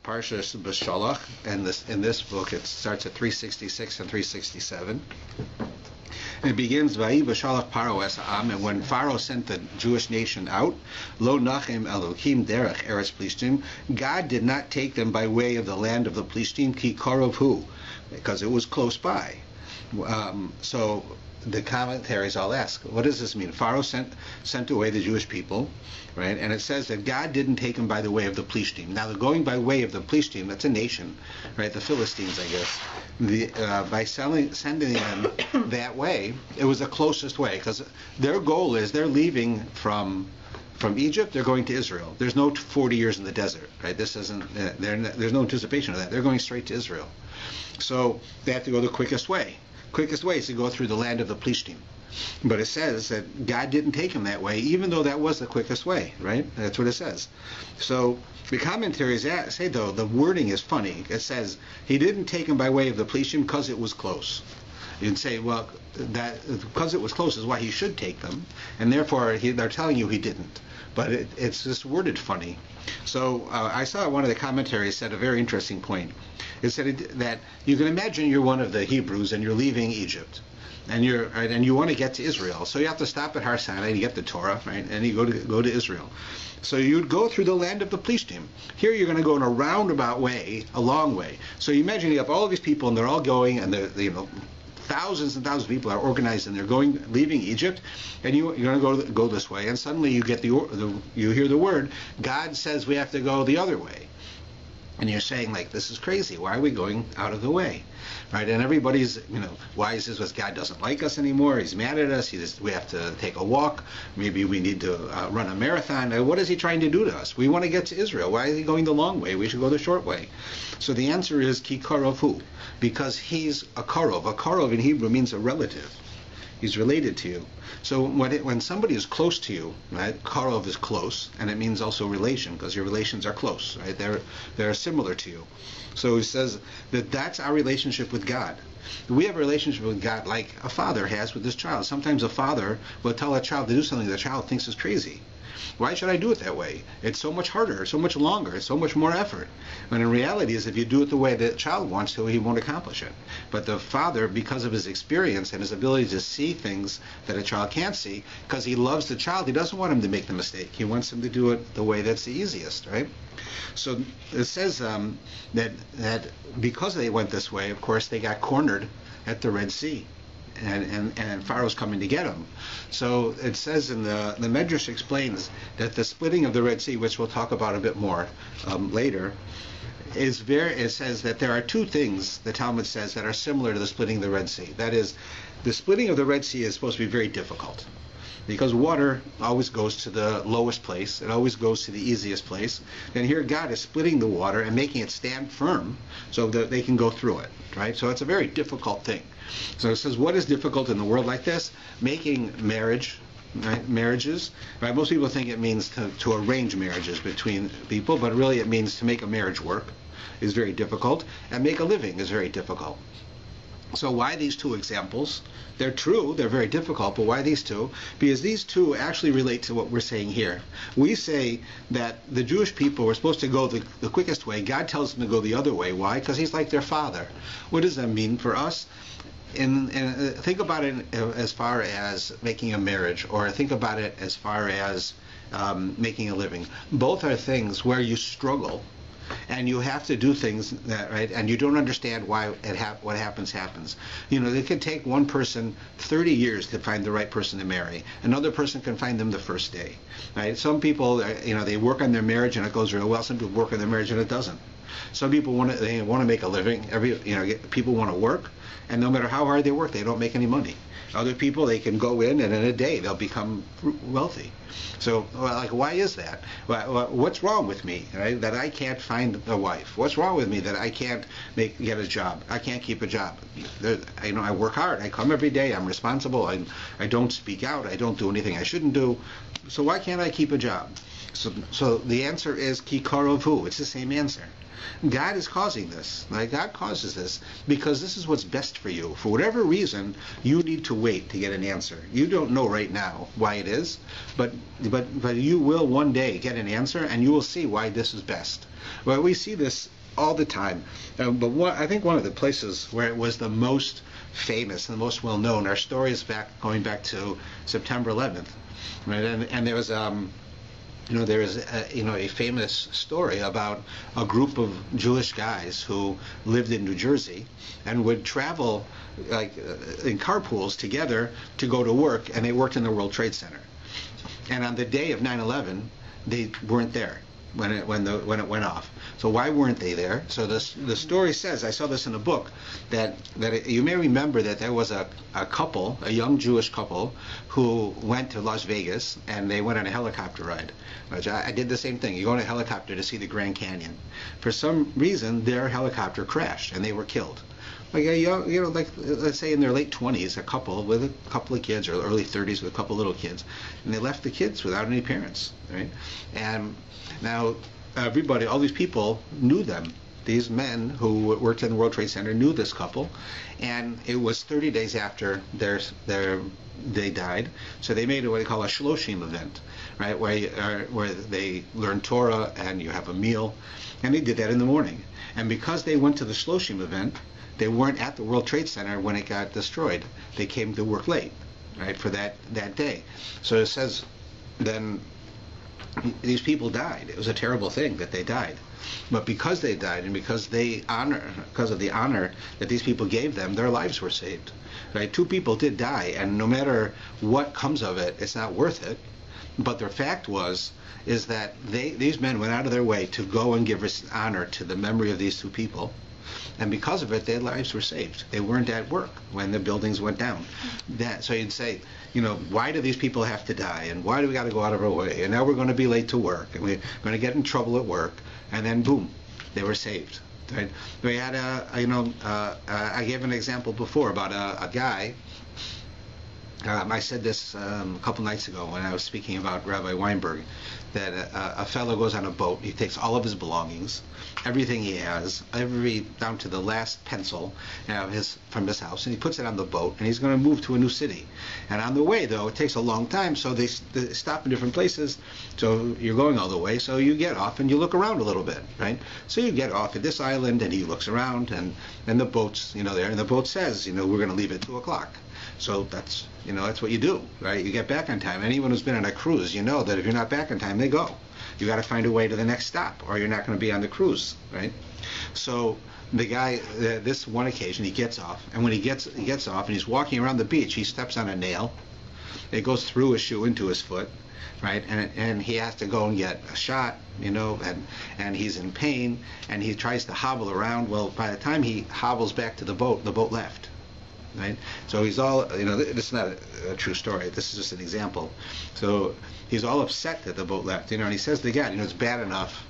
PARSHA Beshalach, and in this book it starts at 366 and 367. And it begins, Vayi Beshalach Paro es ha'am, and when Pharaoh sent the Jewish nation out, Lo nachem Elokim derech Eretz Plishtim, God did not take them by way of the land of the Plishtim, ki karov hu, because it was close by. So the commentaries all ask, what does this mean? Pharaoh sent away the Jewish people, right? And it says that God didn't take them by the way of the Plishtim. Now, the going by way of the Plishtim, that's a nation, right? The Philistines, I guess. By sending them that way, it was the closest way, because their goal is they're leaving from Egypt, they're going to Israel. There's no 40 years in the desert, right? This isn't. There's no anticipation of that. They're going straight to Israel. So they have to go the quickest way. Quickest way is to go through the land of the Plishtim. But it says that God didn't take him that way, even though that was the quickest way, right? That's what it says. So the commentaries say, though, the wording is funny. It says he didn't take him by way of the Plishtim because it was close. You'd say, well, that because it was close is why he should take them, and therefore they're telling you he didn't. But it's just worded funny. So I saw one of the commentaries said a very interesting point. It said that you can imagine you're one of the Hebrews and you're leaving Egypt, and you want to get to Israel. So you have to stop at Har Sinai to get the Torah, right? And you go to Israel. So you'd go through the land of the Plishtim. Here you're going to go in a roundabout way, a long way. So you imagine you have all of these people and they're all going, and thousands and thousands of people are organized and they're leaving Egypt, and you're going to go this way, and suddenly you get you hear the word, God says we have to go the other way. And you're saying, like, this is crazy. Why are we going out of the way? Right? And everybody's, why is this? Because God doesn't like us anymore. He's mad at us. We have to take a walk. Maybe we need to run a marathon. What is he trying to do to us? We want to get to Israel. Why is he going the long way? We should go the short way. So the answer is ki karov hu, because he's a karov. A karov in Hebrew means a relative. He's related to you. So when somebody is close to you, right? Karov is close, and it means also relation, because your relations are close, right? They're similar to you. So he says that that's our relationship with God. We have a relationship with God like a father has with his child. Sometimes a father will tell a child to do something the child thinks is crazy. Why should I do it that way? It's so much harder, so much longer, it's so much more effort. And in reality is if you do it the way the child wants to, he won't accomplish it. But the father, because of his experience and his ability to see things that a child can't see, because he loves the child, he doesn't want him to make the mistake. He wants him to do it the way that's the easiest, right? So it says that because they went this way, of course, they got cornered at the Red Sea. And Pharaoh's coming to get them. So it says in the Medrash explains that the splitting of the Red Sea, which we'll talk about a bit more later, it says that there are two things, the Talmud says, that are similar to the splitting of the Red Sea. That is, the splitting of the Red Sea is supposed to be very difficult, because water always goes to the lowest place. It always goes to the easiest place. And here God is splitting the water and making it stand firm so that they can go through it, right? So it's a very difficult thing. So it says, what is difficult in the world like this? Making marriages, right? Most people think it means to arrange marriages between people, but really it means to make a marriage work is very difficult, and make a living is very difficult. So why these two examples? They're true, they're very difficult, but why these two? Because these two actually relate to what we're saying here. We say that the Jewish people were supposed to go the quickest way. God tells them to go the other way. Why? Because he's like their father. What does that mean for us? And think about it as far as making a marriage, or think about it as far as making a living. Both are things where you struggle, and you have to do things that, right, and you don't understand why what happens. It can take one person 30 years to find the right person to marry. Another person can find them the first day, right? Some people, they work on their marriage and it goes real well. Some people work on their marriage and it doesn't. Some people want to make a living. People want to work, and no matter how hard they work, they don't make any money. Other people, they can go in and in a day they'll become wealthy. So, why is that? What's wrong with me, right, that I can't find a wife? What's wrong with me that I can't get a job? I can't keep a job. I work hard. I come every day. I'm responsible. I don't speak out. I don't do anything I shouldn't do. So why can't I keep a job? So the answer is ki karov hu. It's the same answer. God is causing this. God causes this because this is what's best for you. For whatever reason, you need to wait to get an answer. You don't know right now why it is, but you will one day get an answer, and you will see why this is best. Well, we see this all the time. But I think one of the places where it was the most famous and the most well known are stories going back to September 11th, right? And there was a famous story about a group of Jewish guys who lived in New Jersey and would travel in carpools together to go to work, and they worked in the World Trade Center. And on the day of 9/11, they weren't there when it went off. So why weren't they there? So the story says, I saw this in a book, that you may remember that there was a couple, a young Jewish couple, who went to Las Vegas, and they went on a helicopter ride. Which I did the same thing. You go on a helicopter to see the Grand Canyon. For some reason, their helicopter crashed, and they were killed. Like a young, let's say in their late 20s, a couple with a couple of kids, or early 30s with a couple little kids, and they left the kids without any parents, right? And now everybody, all these people knew them. These men who worked in the World Trade Center knew this couple, and it was 30 days after they died, so they made what they call a shloshim event, right, where they learn Torah and you have a meal, and they did that in the morning. And because they went to the shloshim event, they weren't at the World Trade Center when it got destroyed. They came to work late, right, for that day. So it says then these people died. It was a terrible thing that they died. But because they died, and because of the honor that these people gave them, their lives were saved. Right? 2 people did die, and no matter what comes of it, it's not worth it. But the fact is that these men went out of their way to go and give honor to the memory of these 2 people. And because of it, their lives were saved. They weren't at work when the buildings went down. So you'd say, why do these people have to die? And why do we got to go out of our way? And now we're going to be late to work, and we're going to get in trouble at work. And then, boom, they were saved. Right? We had I gave an example before about a guy. I said this a couple nights ago when I was speaking about Rabbi Weinberg, that a fellow goes on a boat. He takes all of his belongings, everything he has, down to the last pencil from his house, and he puts it on the boat, and he's going to move to a new city. And on the way, though, it takes a long time, so they stop in different places. So you're going all the way, so you get off and you look around a little bit, right? So you get off at this island, and he looks around, and the boat's there, and the boat says, we're going to leave at 2 o'clock. So that's what you do, right? You get back on time. Anyone who's been on a cruise, that if you're not back on time, they go. You got to find a way to the next stop, or you're not going to be on the cruise, right? So the guy, this one occasion, he gets off, and when he gets off and he's walking around the beach, he steps on a nail. It goes through his shoe into his foot, right? And he has to go and get a shot, and he's in pain, and he tries to hobble around. Well, by the time he hobbles back to the boat left. Right? So he's all, this is not a true story. This is just an example. So he's all upset that the boat left, and he says to God, it's bad enough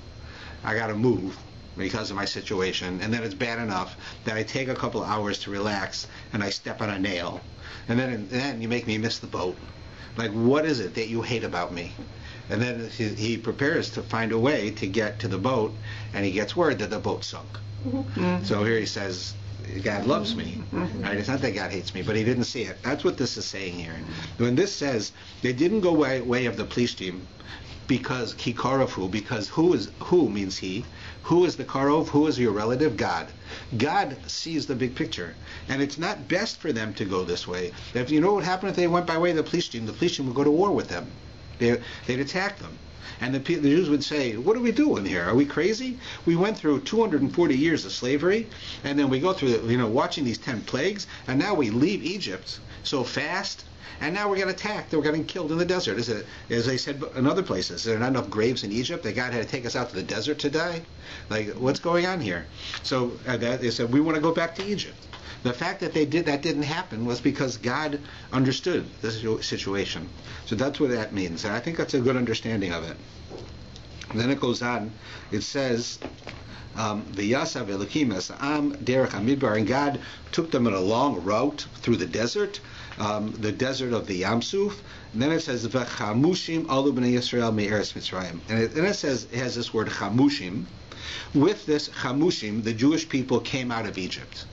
I got to move because of my situation, and then it's bad enough that I take a couple hours to relax and I step on a nail, and then you make me miss the boat. Like, what is it that you hate about me? And then he prepares to find a way to get to the boat, and he gets word that the boat sunk. Mm-hmm. So here he says, God loves me, right? It's not that God hates me, but he didn't see it. That's what this is saying here. When this says they didn't go way of the Plishtim because Kikarofu, because who means he. Who is the Karov? Who is your relative? God. God sees the big picture, and it's not best for them to go this way. If you know what happened if they went by way of the Plishtim would go to war with them. They'd attack them. And the Jews would say, what are we doing here? Are we crazy? We went through 240 years of slavery, and then we go through, watching these 10 plagues, and now we leave Egypt so fast, and now we're getting attacked. We're getting killed in the desert. As they said in other places, there are not enough graves in Egypt that God had to take us out to the desert to die? Like, what's going on here? So they said, we want to go back to Egypt. The fact that that didn't happen was because God understood the situation. So that's what that means, and I think that's a good understanding of it. And then it goes on. It says, "V'yasav Elokim es'am derech hamidbar," and God took them on a long route through the desert of the Yam Suf. And then it says, "V'chamushim alu b'nei Yisrael me'eretz Mitzrayim," and it says it has this word chamushim. With this chamushim, the Jewish people came out of Egypt.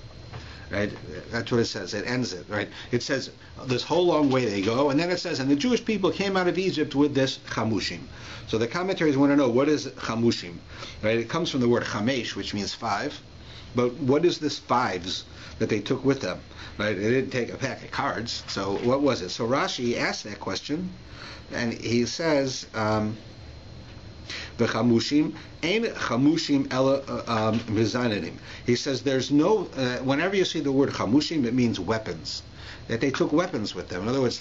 right? That's what it says. It ends it, right? It says this whole long way they go, and then it says, and the Jewish people came out of Egypt with this chamushim. So the commentaries want to know, what is chamushim, right? It comes from the word chamesh, which means 5, but what is this 5s that they took with them, right? They didn't take a pack of cards, so what was it? So Rashi asked that question, and he says, the chamushim ain't chamushim ela mizananim. He says there's no. Whenever you see the word chamushim, it means weapons. That they took weapons with them. In other words,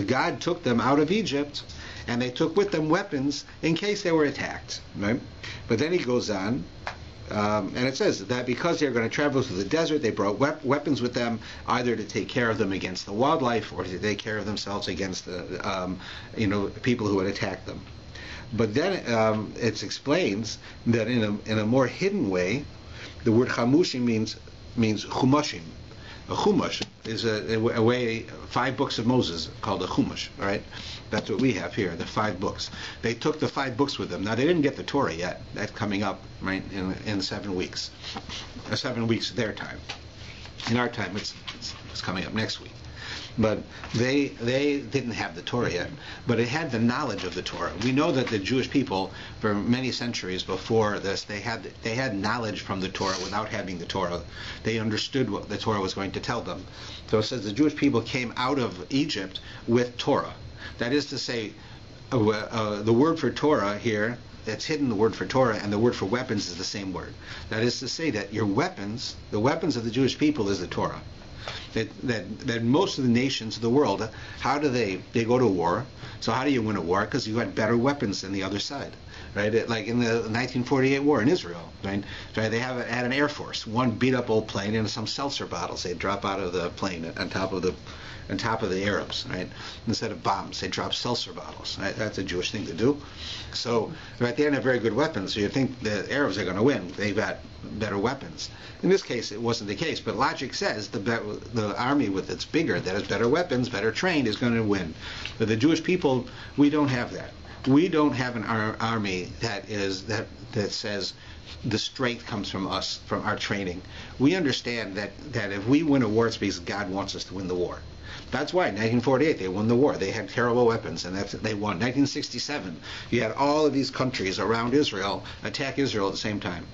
God took them out of Egypt, and they took with them weapons in case they were attacked. Right? But then he goes on. And it says that because they're going to travel through the desert, they brought weapons with them, either to take care of them against the wildlife or to take care of themselves against the people who would attack them. But then it explains that in a more hidden way, the word chamushim means chumashim. A chumash is a way, 5 books of Moses called a chumash, right? That's what we have here, the 5 books. They took the 5 books with them. Now, they didn't get the Torah yet. That's coming up, right, in 7 weeks. 7 weeks their time. In our time, it's coming up next week. But they didn't have the Torah yet, but it had the knowledge of the Torah. We know that the Jewish people, for many centuries before this, they had knowledge from the Torah without having the Torah. They understood what the Torah was going to tell them. So it says the Jewish people came out of Egypt with Torah. That is to say, the word for Torah here, it's hidden, the word for Torah, and the word for weapons is the same word. That is to say that your weapons, the weapons of the Jewish people, is the Torah. That most of the nations of the world, how do they go to war? So how do you win a war? Because you had better weapons than the other side, right? Like in the 1948 war in Israel, right? They had an air force, one beat up old plane and some seltzer bottles they'd drop out of the plane on top of the Arabs, right? Instead of bombs, they drop seltzer bottles. Right? That's a Jewish thing to do. So, right, they didn't have very good weapons, so you think the Arabs are going to win. They've got better weapons. In this case, it wasn't the case, but logic says the army that's bigger, that has better weapons, better trained, is going to win. But the Jewish people, we don't have that. We don't have an army that says the strength comes from us, from our training. We understand that if we win a war, it's because God wants us to win the war. That's why in 1948 they won the war. They had terrible weapons, and they won. 1967, you had all of these countries around Israel attack Israel at the same time.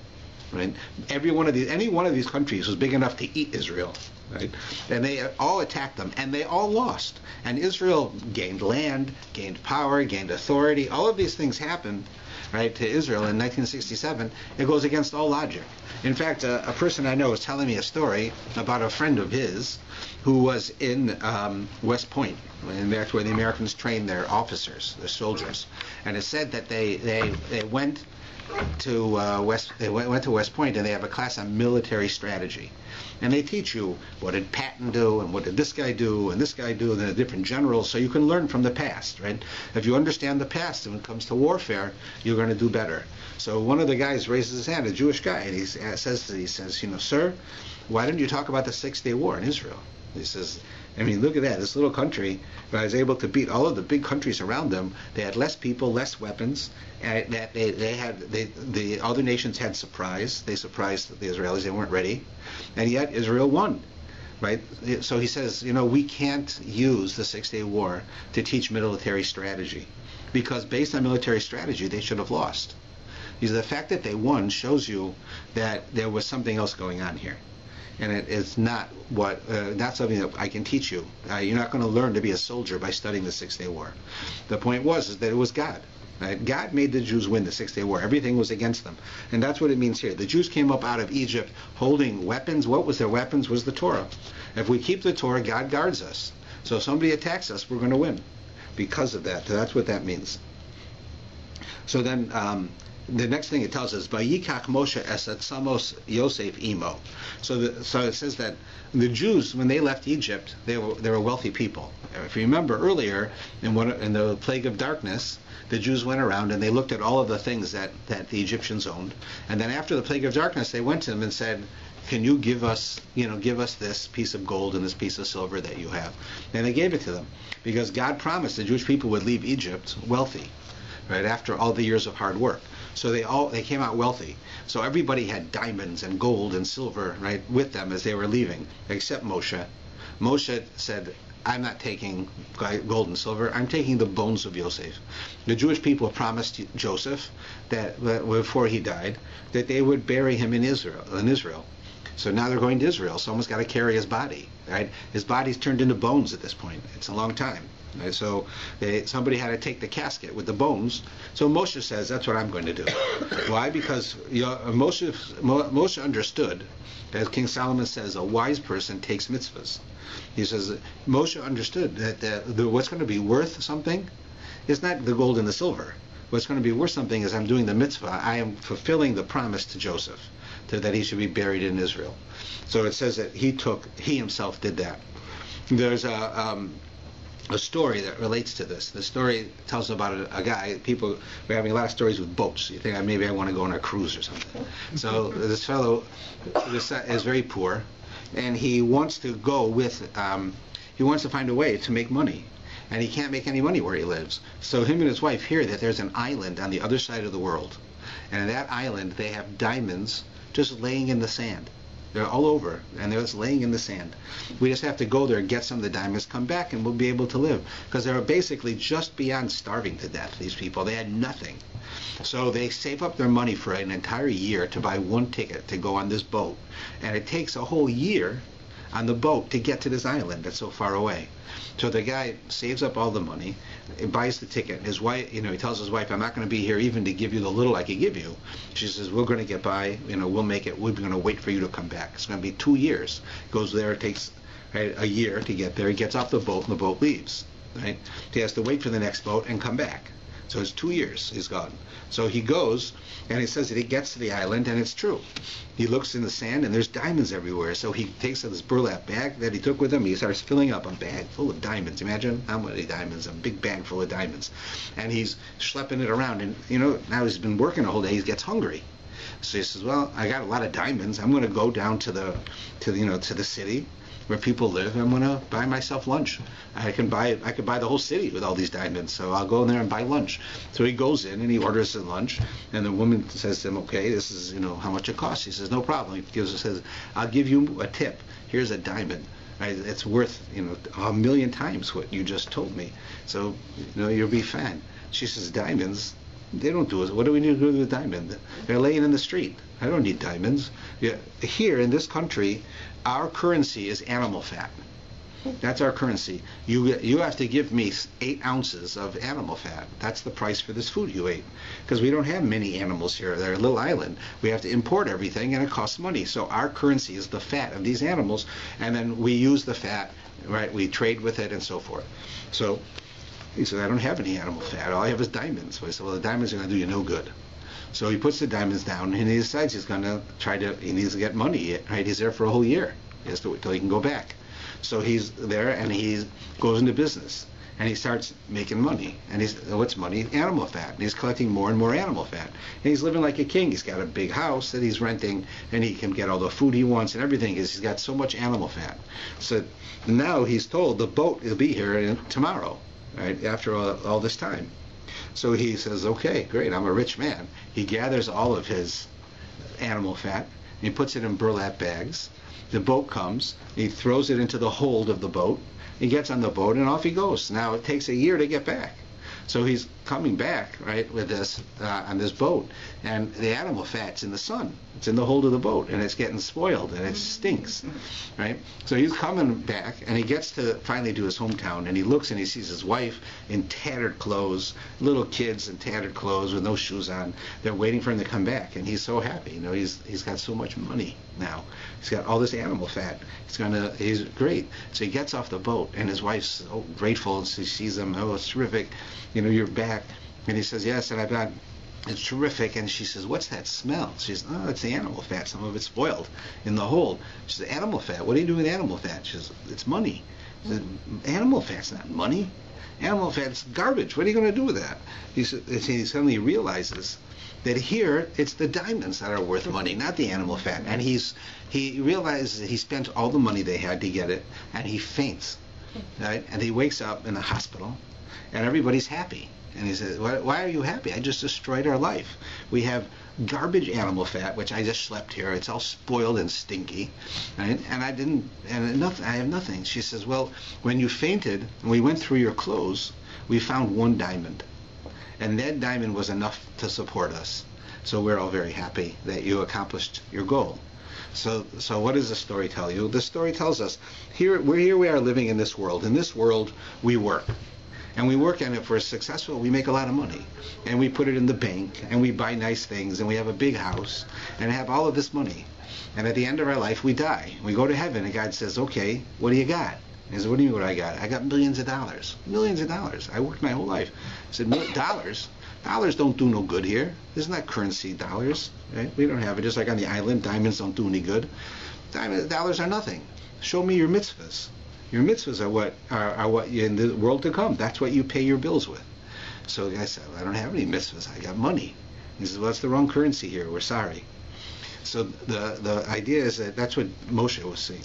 Right? Any one of these countries was big enough to eat Israel, right? And they all attacked them, and they all lost. And Israel gained land, gained power, gained authority. All of these things happened, right, to Israel in 1967. It goes against all logic. In fact, a person I know was telling me a story about a friend of his who was in West Point, and that's where the Americans trained their officers, their soldiers. And it said that they went to West Point, and they have a class on military strategy, and they teach you what did Patton do, and what did this guy do, and this guy do, and the different generals, so you can learn from the past, right? If you understand the past, and when it comes to warfare, you're going to do better. So one of the guys raises his hand, a Jewish guy, and he says, sir, why didn't you talk about the 6-Day War in Israel? He says, I mean, look at that. This little country was able to beat all of the big countries around them. They had less people, less weapons. And that the other nations had surprise. They surprised the Israelis. They weren't ready. And yet Israel won. Right? So he says, we can't use the 6-Day War to teach military strategy. Because based on military strategy, they should have lost. Because the fact that they won shows you that there was something else going on here. And it's not something that I can teach you. You're not going to learn to be a soldier by studying the 6-Day War. The point is that it was God. Right? God made the Jews win the 6-Day War. Everything was against them. And that's what it means here. The Jews came up out of Egypt holding weapons. What was their weapons? Was the Torah. If we keep the Torah, God guards us. So if somebody attacks us, we're going to win because of that. So that's what that means. So then the next thing it tells us, Vayikach Moshe esat Samos Yosef imo. So it says that the Jews, when they left Egypt, they were wealthy people. If you remember earlier, in the plague of darkness, the Jews went around and they looked at all of the things that the Egyptians owned. And then after the plague of darkness, they went to them and said, can you give us this piece of gold and this piece of silver that you have? And they gave it to them because God promised the Jewish people would leave Egypt wealthy, right, after all the years of hard work. So they came out wealthy. So everybody had diamonds and gold and silver, right, with them as they were leaving, except Moshe. Moshe said, I'm not taking gold and silver. I'm taking the bones of Yosef. The Jewish people promised Joseph that before he died, that they would bury him in Israel. So now they're going to Israel. Someone's got to carry his body, right? His body's turned into bones at this point. It's a long time. Right? So somebody had to take the casket with the bones. So Moshe says, that's what I'm going to do. Why? Because Moshe understood, as King Solomon says, a wise person takes mitzvahs. He says, Moshe understood that what's going to be worth something is not the gold and the silver. What's going to be worth something is I'm doing the mitzvah. I am fulfilling the promise to Joseph that he should be buried in Israel. So it says that he himself did that. There's a story that relates to this. The story tells about a guy. We're having a lot of stories with boats. You think maybe I want to go on a cruise or something. So this fellow is very poor, and he wants to he wants to find a way to make money. And he can't make any money where he lives. So him and his wife hear that there's an island on the other side of the world. And on that island, they have diamonds just laying in the sand. They're all over, and they're just laying in the sand. We just have to go there, get some of the diamonds, come back, and we'll be able to live. Because they were basically just beyond starving to death, these people. They had nothing. So they save up their money for an entire year to buy one ticket to go on this boat. And it takes a whole year on the boat to get to this island that's so far away. So the guy saves up all the money, buys the ticket. His wife, he tells his wife, I'm not going to be here even to give you the little I could give you. She says, we're going to get by, we'll make it. We're going to wait for you to come back. It's going to be 2 years. Goes there, it takes a year to get there. He gets off the boat and the boat leaves. Right? He has to wait for the next boat and come back. So it's 2 years he's gone. So he goes, and he says that he gets to the island, and it's true. He looks in the sand, and there's diamonds everywhere. So he takes this burlap bag that he took with him. He starts filling up a bag full of diamonds. Imagine how many diamonds, a big bag full of diamonds. And he's schlepping it around. And, now he's been working a whole day. He gets hungry. So he says, well, I got a lot of diamonds. I'm going to go down to the city where people live. I'm going to buy myself lunch. I could buy the whole city with all these diamonds, so I'll go in there and buy lunch. So he goes in and he orders his lunch, and the woman says to him, okay, this is how much it costs. He says, no problem. He says, I'll give you a tip. Here's a diamond. It's worth 1,000,000 times what you just told me. So you'll be fine. She says, diamonds? They don't do it. What do we need to do with a diamond? They're laying in the street. I don't need diamonds. Yeah. Here in this country, our currency is animal fat. That's our currency. You have to give me 8 ounces of animal fat. That's the price for this food you ate. Because we don't have many animals here. They're a little island. We have to import everything, and it costs money. So our currency is the fat of these animals, and then we use the fat, right? We trade with it and so forth. So he said, I don't have any animal fat. All I have is diamonds. So I said, well, the diamonds are going to do you no good. So he puts the diamonds down, and he decides he's going to he needs to get money, right? He's there for a whole year. He has to wait till he can go back. So he's there, and he goes into business, and he starts making money. And what's money? Animal fat. And he's collecting more and more animal fat. And he's living like a king. He's got a big house that he's renting, and he can get all the food he wants and everything. He's got so much animal fat. So now he's told the boat will be here tomorrow, right, after all this time. So he says, okay, great, I'm a rich man. He gathers all of his animal fat, and he puts it in burlap bags. The boat comes, he throws it into the hold of the boat, he gets on the boat, and off he goes. Now it takes a year to get back. So he's coming back, right, with this on this boat, and the animal fat's in the sun. It's in the hold of the boat, and it's getting spoiled, and it stinks, right? So he's coming back, and he gets to finally to his hometown, and he looks and he sees his wife in tattered clothes, little kids in tattered clothes with no shoes on. They're waiting for him to come back, and he's so happy. He's got so much money now. He's got all this animal fat. He's great. So he gets off the boat, and his wife's so grateful, and she sees him. Oh, it's terrific. You're back. And he says, yes, and I've got, it's terrific. And she says, what's that smell? She says, oh, it's the animal fat. Some of it's spoiled in the hold. She says, animal fat? What do you do with animal fat? She says, it's money. She says, animal fat's not money. Animal fat's garbage. What are you going to do with that? He suddenly realizes that here it's the diamonds that are worth money, not the animal fat. And he realizes that he spent all the money they had to get it, and he faints. Right? And he wakes up in the hospital, and everybody's happy. And he said, why are you happy? I just destroyed our life. We have garbage animal fat, which I just schlepped here. It's all spoiled and stinky, right? And I have nothing. She says, well, when you fainted and we went through your clothes, we found one diamond. And that diamond was enough to support us. So we're all very happy that you accomplished your goal. So what does the story tell you? The story tells us, here we are living in this world. In this world, we work. And we work, and if we're successful, we make a lot of money. And we put it in the bank, and we buy nice things, and we have a big house, and have all of this money. And at the end of our life, we die. We go to heaven, and God says, okay, what do you got? He says, what do you mean what I got? I got millions of dollars. Millions of dollars. I worked my whole life. I said, dollars? Dollars don't do no good here. Isn't that currency, dollars? Right? We don't have it. Just like on the island, diamonds don't do any good. Dollars are nothing. Show me your mitzvahs. Your mitzvahs are what in the world to come. That's what you pay your bills with. So the guy said, I don't have any mitzvahs. I got money. He says, well, that's the wrong currency here. We're sorry. So the idea is that that's what Moshe was saying.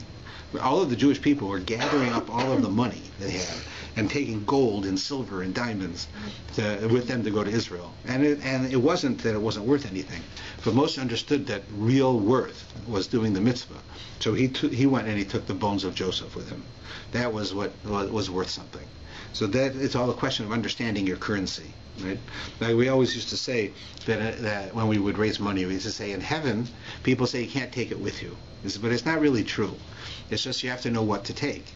All of the Jewish people were gathering up all of the money they had and taking gold and silver and diamonds with them to go to Israel. And it wasn't that it wasn't worth anything, but Moshe understood that real worth was doing the mitzvah. So he went and he took the bones of Joseph with him. That was what was worth something. So that it's all a question of understanding your currency, right? Like we always used to say that when we would raise money, we used to say in heaven, people say you can't take it with you. But it's not really true. It's just you have to know what to take.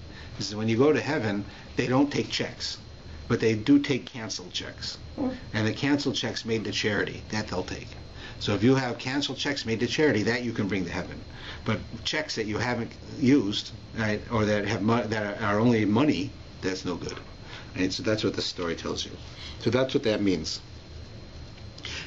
When you go to heaven, they don't take checks, but they do take canceled checks. And the canceled checks made to charity, that they'll take. So if you have canceled checks made to charity, that you can bring to heaven. But checks that you haven't used, right, or that are only money, that's no good. And so that's what the story tells you. So that's what that means.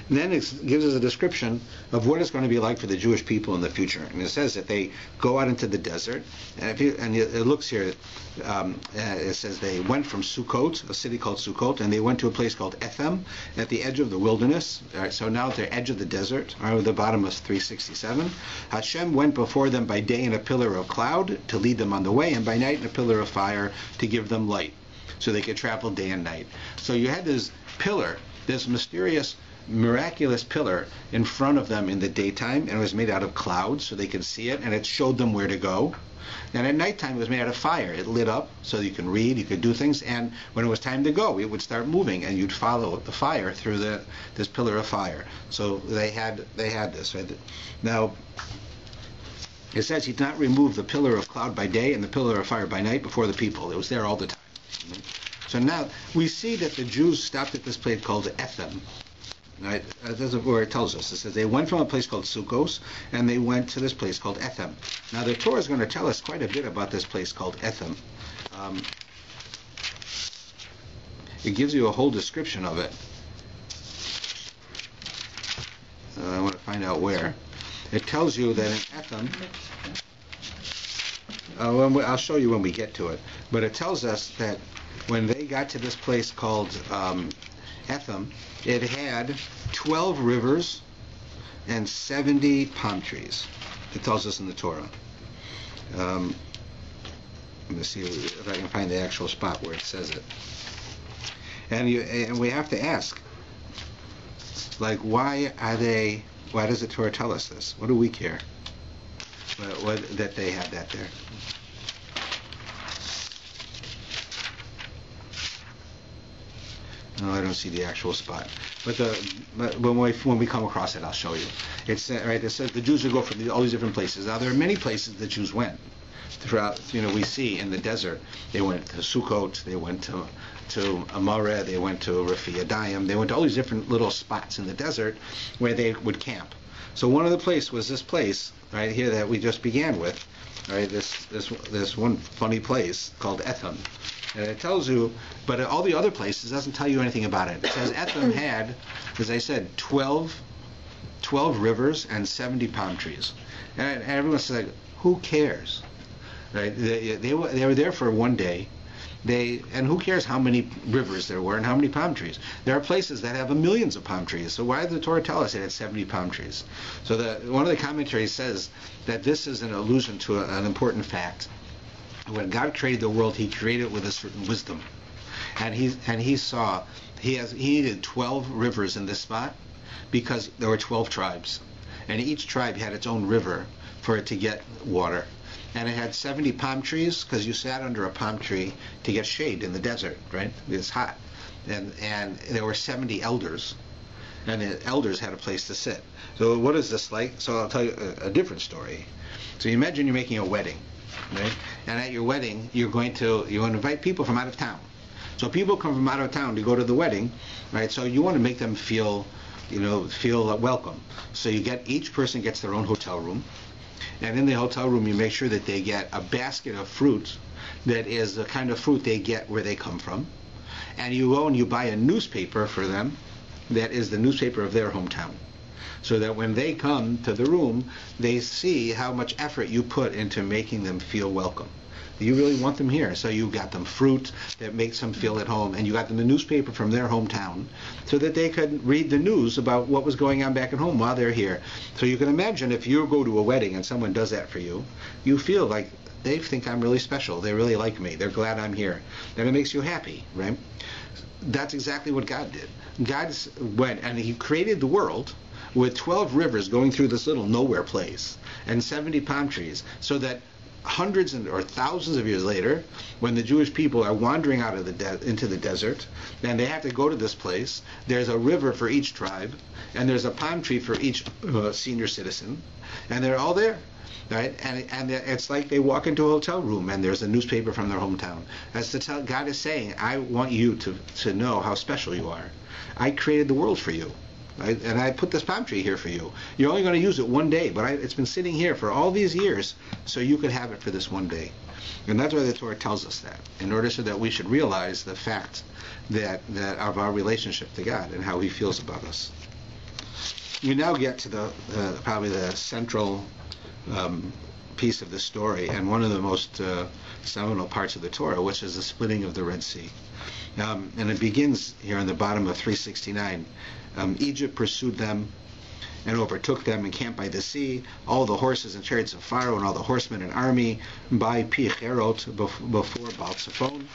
And then it gives us a description of what it's going to be like for the Jewish people in the future. And it says that they go out into the desert. And it looks here, it says they went from Sukkot, a city called Sukkot, and they went to a place called Ethem at the edge of the wilderness. All right, so now at the edge of the desert, or at the bottom of 367. Hashem went before them by day in a pillar of cloud to lead them on the way, and by night in a pillar of fire to give them light, so they could travel day and night. So you had this pillar, this mysterious, miraculous pillar in front of them in the daytime, and it was made out of clouds so they could see it, and it showed them where to go. And at nighttime it was made out of fire. It lit up so you can read, you could do things, and when it was time to go, it would start moving, and you'd follow the fire through this pillar of fire. So they had this. Right? Now, it says he did not remove the pillar of cloud by day and the pillar of fire by night before the people. It was there all the time. So now we see that the Jews stopped at this place called Ethem. Right? That's where it tells us. It says they went from a place called Sukkos and they went to this place called Ethem. Now the Torah is going to tell us quite a bit about this place called Ethem. It gives you a whole description of it. I want to find out where. It tells you that in Ethem, I'll show you when we get to it, but it tells us that when they got to this place called Ethem, it had 12 rivers and 70 palm trees. It tells us in the Torah. Let me see if I can find the actual spot where it says it. And we have to ask, like, why does the Torah tell us this? What do we care? That they had that there. No, I don't see the actual spot. But when we come across it, I'll show you. It's right. It says the Jews would go from all these different places. Now there are many places the Jews went throughout. We see in the desert. They went to Sukkot. They went to Amoreh. They went to Rephiadayim. They went to all these different little spots in the desert where they would camp. So one of the places was this place right here that we just began with. Right, this one funny place called Ethem. And it tells you, but all the other places doesn't tell you anything about it. It says Ethem had, as I said, 12 rivers and 70 palm trees. And everyone says, like, who cares? Right? They were there for one day. And who cares how many rivers there were and how many palm trees? There are places that have millions of palm trees. So why did the Torah tell us it had 70 palm trees? So one of the commentaries says that this is an allusion to an important fact. When God created the world, He created it with a certain wisdom, and He saw he needed 12 rivers in this spot because there were 12 tribes, and each tribe had its own river for it to get water. And it had 70 palm trees because you sat under a palm tree to get shade in the desert, right? It's hot. And there were 70 elders, and the elders had a place to sit. So what is this like? So I'll tell you a different story. So you imagine you're making a wedding, right? And at your wedding, you want to invite people from out of town. So people come from out of town to go to the wedding, right? So you want to make them feel welcome. So each person gets their own hotel room. And in the hotel room, you make sure that they get a basket of fruit that is the kind of fruit they get where they come from. And you go and you buy a newspaper for them that is the newspaper of their hometown. So that when they come to the room, they see how much effort you put into making them feel welcome. You really want them here. So you got them fruit that makes them feel at home, and you got them the newspaper from their hometown so that they could read the news about what was going on back at home while they're here. So you can imagine if you go to a wedding and someone does that for you, you feel like they think I'm really special. They really like me. They're glad I'm here. And it makes you happy, right? That's exactly what God did. God went and he created the world with 12 rivers going through this little nowhere place and 70 palm trees, so that hundreds or thousands of years later, when the Jewish people are wandering out of into the desert, and they have to go to this place, there's a river for each tribe, and there's a palm tree for each senior citizen, and they're all there, right? And it's like they walk into a hotel room, and there's a newspaper from their hometown. God is saying, I want you to know how special you are. I created the world for you. Right? And I put this palm tree here for you. You're only going to use it one day, but it's been sitting here for all these years, so you could have it for this one day. And that's why the Torah tells us that, in order so that we should realize the fact that of our relationship to God and how He feels about us. We now get to probably the central piece of the story, and one of the most seminal parts of the Torah, which is the splitting of the Red Sea. And it begins here on the bottom of 369. Egypt pursued them and overtook them and camped by the sea, all the horses and chariots of Pharaoh and all the horsemen and army by Pi-Hahiroth before Baal-Zephon.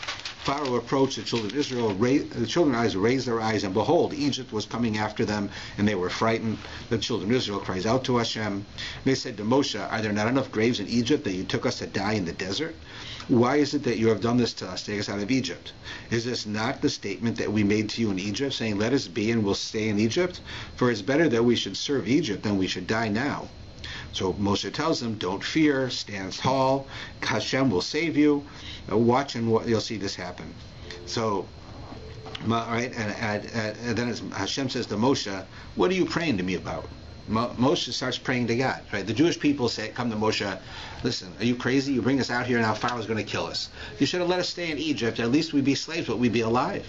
Pharaoh approached the children of Israel. The children of Israel raised their eyes, and behold, Egypt was coming after them, and they were frightened. The children of Israel cries out to Hashem. They said to Moshe, are there not enough graves in Egypt that you took us to die in the desert? Why is it that you have done this to us, take us out of Egypt? Is this not the statement that we made to you in Egypt, saying, let us be and we'll stay in Egypt? For it's better that we should serve Egypt than we should die now. So Moshe tells them, don't fear, stand tall, Hashem will save you. Watch and you'll see this happen. So, right, and then Hashem says to Moshe, what are you praying to me about? Moshe starts praying to God. Right? The Jewish people come to Moshe, listen, are you crazy? You bring us out here and now Pharaoh's going to kill us. You should have let us stay in Egypt. At least we'd be slaves, but we'd be alive.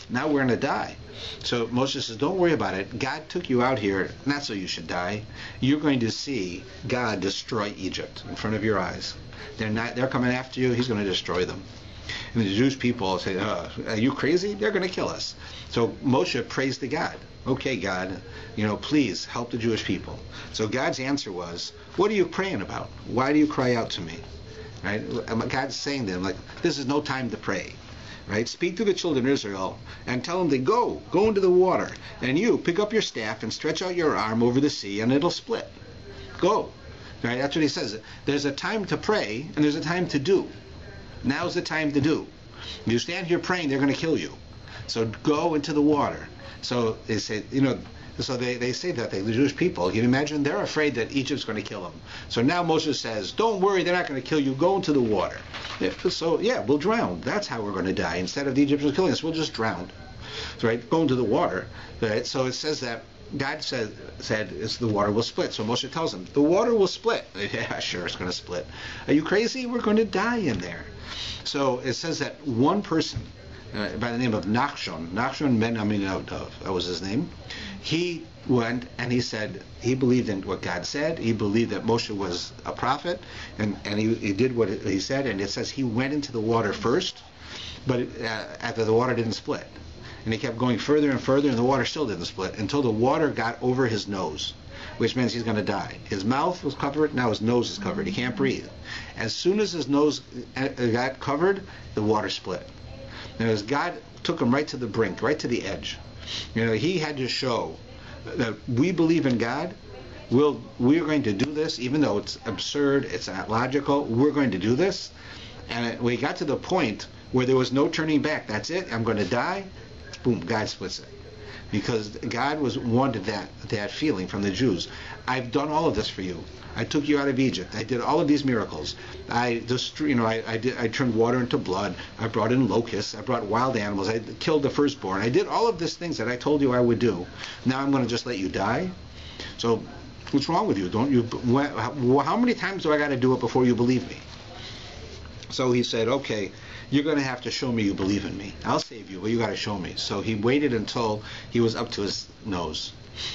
Now we're going to die. So Moshe says, don't worry about it. God took you out here, not so you should die. You're going to see God destroy Egypt in front of your eyes. They're coming after you. He's going to destroy them. And the Jewish people say, are you crazy? They're going to kill us. So Moshe prays to God. Okay, God, please help the Jewish people. So God's answer was, what are you praying about? Why do you cry out to me? Right? God's saying to them, this is no time to pray. Right? Speak to the children of Israel and tell them to go into the water. And you pick up your staff and stretch out your arm over the sea and it'll split. Go. Right? That's what he says. There's a time to pray and there's a time to do. Now's the time to do. If you stand here praying, they're going to kill you. So go into the water. So they say, they say that the Jewish people, you can imagine they're afraid that Egypt's going to kill them. So now Moses says, don't worry, they're not going to kill you. Go into the water. So we'll drown. That's how we're going to die. Instead of the Egyptians killing us, we'll just drown. So, right, go into the water. Right? So it says that God said the water will split. So Moshe tells them, the water will split. Yeah, sure, it's going to split. Are you crazy? We're going to die in there. So it says that one person, by the name of Nachshon ben Aminadab, that was his name, he went and he said he believed in what God said. He believed that Moshe was a prophet, and he did what he said. And it says he went into the water first, but after the water didn't split. And he kept going further and further, and the water still didn't split until the water got over his nose, which means he's going to die. His mouth was covered, now his nose is covered. He can't breathe. As soon as his nose got covered, the water split. And as God took him right to the brink, right to the edge. He had to show that we believe in God. We're going to do this, even though it's absurd, it's not logical. We're going to do this. And we got to the point where there was no turning back. That's it. I'm going to die. Boom, God splits it. Because God wanted that feeling from the Jews. I've done all of this for you. I took you out of Egypt. I did all of these miracles. I turned water into blood. I brought in locusts. I brought wild animals. I killed the firstborn. I did all of these things that I told you I would do. Now I'm going to just let you die? So what's wrong with you? How many times do I got to do it before you believe me? So he said, okay, you're going to have to show me you believe in me. I'll save you, but you got to show me. So he waited until he was up to his nose.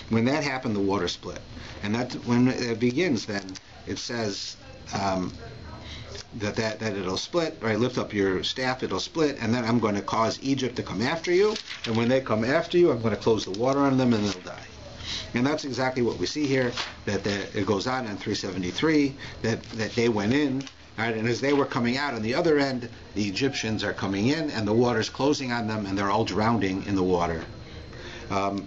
When that happened, the water split. And when it begins, then it says that it'll split. Right? Lift up your staff, it'll split, and then I'm going to cause Egypt to come after you. And when they come after you, I'm going to close the water on them, and they'll die. And that's exactly what we see here. That it goes on in 373 that they went in. Right, and as they were coming out on the other end, the Egyptians are coming in, and the water's closing on them, and they're all drowning in the water. All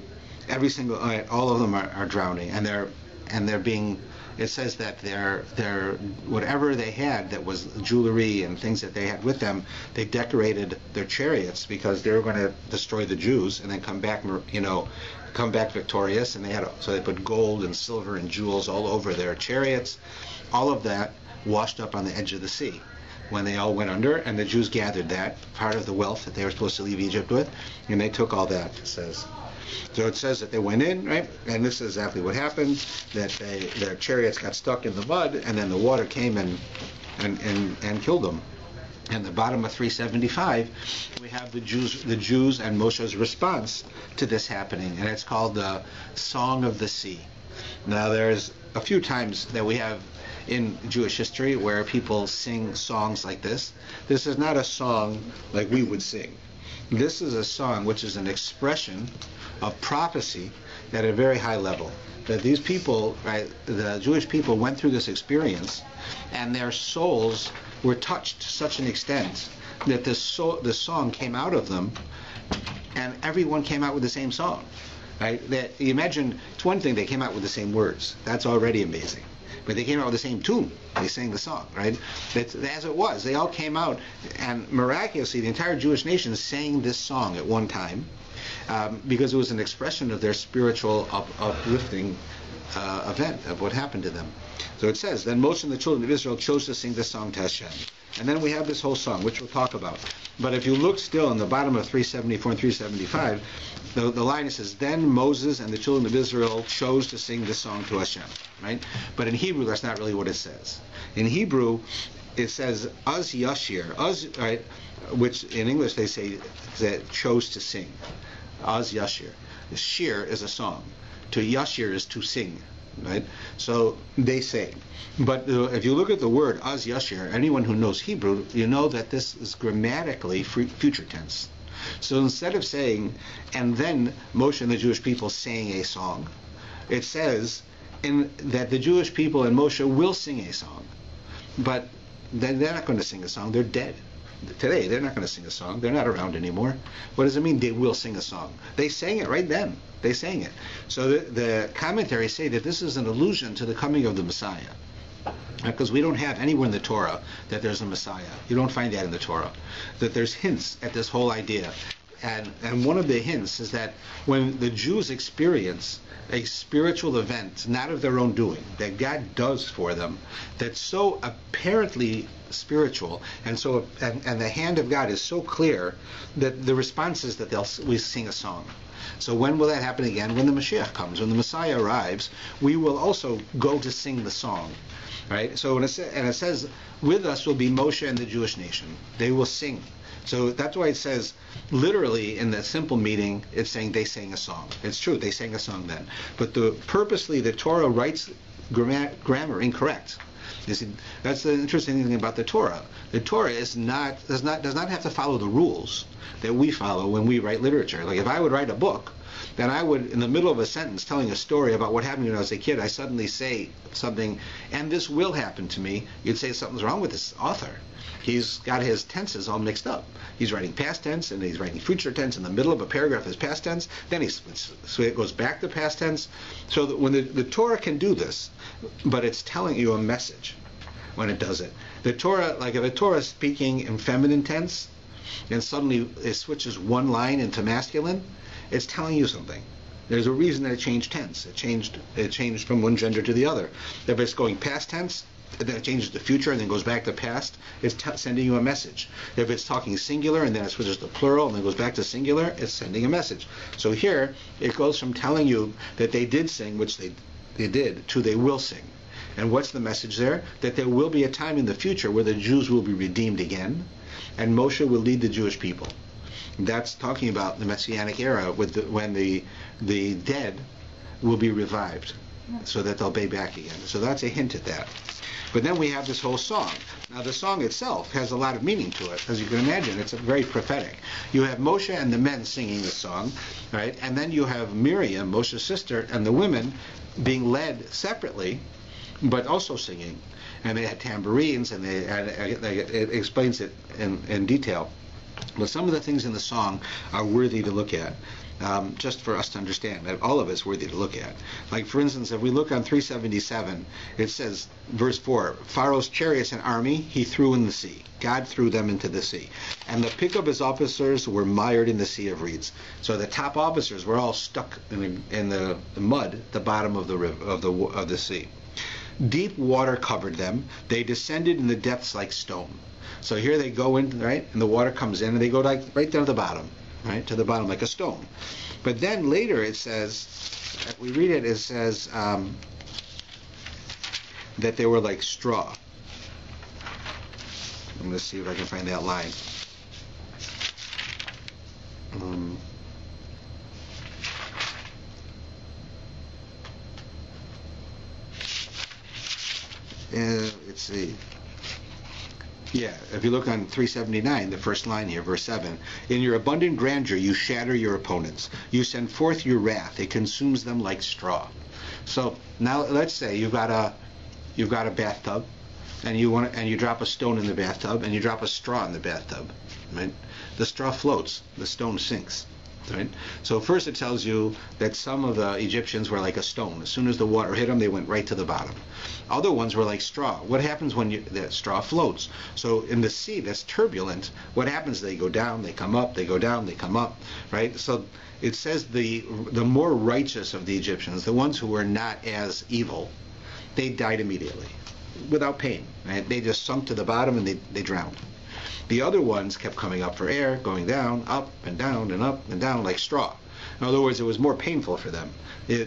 of them are drowning, and they're being. It says that they're whatever they had that was jewelry and things that they had with them, they decorated their chariots because they were going to destroy the Jews and then come back victorious. And so they put gold and silver and jewels all over their chariots. All of that washed up on the edge of the sea when they all went under, and the Jews gathered that, part of the wealth that they were supposed to leave Egypt with, and they took all that, it says. So it says that they went in, right, and this is exactly what happened, that their chariots got stuck in the mud, and then the water came and killed them. And the bottom of 375, we have the Jews and Moshe's response to this happening, and it's called the Song of the Sea. Now there's a few times that we have in Jewish history where people sing songs like this. This is not a song like we would sing. This is a song which is an expression of prophecy at a very high level. That these people, right, the Jewish people went through this experience, and their souls were touched to such an extent that the song came out of them, and everyone came out with the same song. Right? That, you imagine, it's one thing they came out with the same words. That's already amazing. But they came out with the same tune. They sang the song, right? As it was. They all came out, and miraculously, the entire Jewish nation sang this song at one time, because it was an expression of their spiritual uplifting event of what happened to them. So it says, then Moshe and the children of Israel chose to sing this song to Hashem. And then we have this whole song, which we'll talk about. But if you look still in the bottom of 374 and 375, the line says, then Moses and the children of Israel chose to sing this song to Hashem. Right? But in Hebrew, that's not really what it says. In Hebrew, it says, Az Yashir, right, which in English they say that chose to sing. Az Yashir. Shir is a song. To Yashir is to sing. Right? So they say. But if you look at the word Az Yashir, anyone who knows Hebrew, you know that this is grammatically future tense. So instead of saying, and then Moshe and the Jewish people sang a song, it says that the Jewish people and Moshe will sing a song. But they're not going to sing a song. They're dead. Today, they're not going to sing a song. They're not around anymore. What does it mean they will sing a song? They sang it right then. They sang it. So the commentaries say that this is an allusion to the coming of the Messiah. Because we don't have anywhere in the Torah that there's a Messiah. You don't find that in the Torah. That there's hints at this whole idea. And one of the hints is that when the Jews experience a spiritual event, not of their own doing, that God does for them, that's so apparently spiritual, and the hand of God is so clear that the response is that we sing a song. So when will that happen again? When the Mashiach comes, when the Messiah arrives, we will also go to sing the song. Right? So it says, with us will be Moshe and the Jewish nation. They will sing. So that's why it says, literally in the simple meaning, it's saying they sang a song. It's true, they sang a song then. But purposely the Torah writes grammar incorrect. You see, that's the interesting thing about the Torah. The Torah does not have to follow the rules that we follow when we write literature. Like if I would write a book, then I would, in the middle of a sentence telling a story about what happened when I was a kid, I suddenly say something, and this will happen to me, you'd say something's wrong with this author. He's got his tenses all mixed up. He's writing past tense and he's writing future tense. In the middle of a paragraph is past tense. Then so it goes back to past tense. So that when the Torah can do this, but it's telling you a message when it does it. The Torah, like if a Torah is speaking in feminine tense, and suddenly it switches one line into masculine, it's telling you something. There's a reason that it changed tense. It changed from one gender to the other. If it's going past tense, and then it changes to future and then goes back to past, it's sending you a message. If it's talking singular and then it switches to plural and then goes back to singular, it's sending a message. So here, it goes from telling you that they did sing, which they did, to they will sing. And what's the message there? That there will be a time in the future where the Jews will be redeemed again, and Moshe will lead the Jewish people. That's talking about the Messianic era when the dead will be revived, so that they'll be back again. So that's a hint at that. But then we have this whole song. Now the song itself has a lot of meaning to it, as you can imagine. It's very prophetic. You have Moshe and the men singing the song, right? And then you have Miriam, Moshe's sister, and the women being led separately, but also singing. And they had tambourines, and it explains it in detail. But some of the things in the song are worthy to look at. Just for us to understand that all of it's worthy to look at. Like, for instance, if we look on 377, it says, verse 4, Pharaoh's chariots and army he threw in the sea. God threw them into the sea. And the pick of his officers were mired in the sea of reeds. So the top officers were all stuck in the mud at the bottom of the river, of the sea. Deep water covered them. They descended in the depths like stone. So here they go in, right, and the water comes in, and they go like right down to the bottom. Right, to the bottom like a stone. But then later it says, we read it, it says that they were like straw. I'm going to see if I can find that line. Let's see. Yeah, if you look on 379, the first line here, verse 7, in your abundant grandeur you shatter your opponents. You send forth your wrath. It consumes them like straw. So now let's say you've got a bathtub, and you drop a stone in the bathtub, and you drop a straw in the bathtub. Right? The straw floats. The stone sinks. Right? So first it tells you that some of the Egyptians were like a stone. As soon as the water hit them, they went right to the bottom. Other ones were like straw. What happens when the straw floats? So in the sea that's turbulent, what happens? They go down, they come up, they go down, they come up. Right? So it says the more righteous of the Egyptians, the ones who were not as evil, they died immediately without pain. Right? They just sunk to the bottom and they drowned. The other ones kept coming up for air, going down, up and down and up and down like straw. In other words, it was more painful for them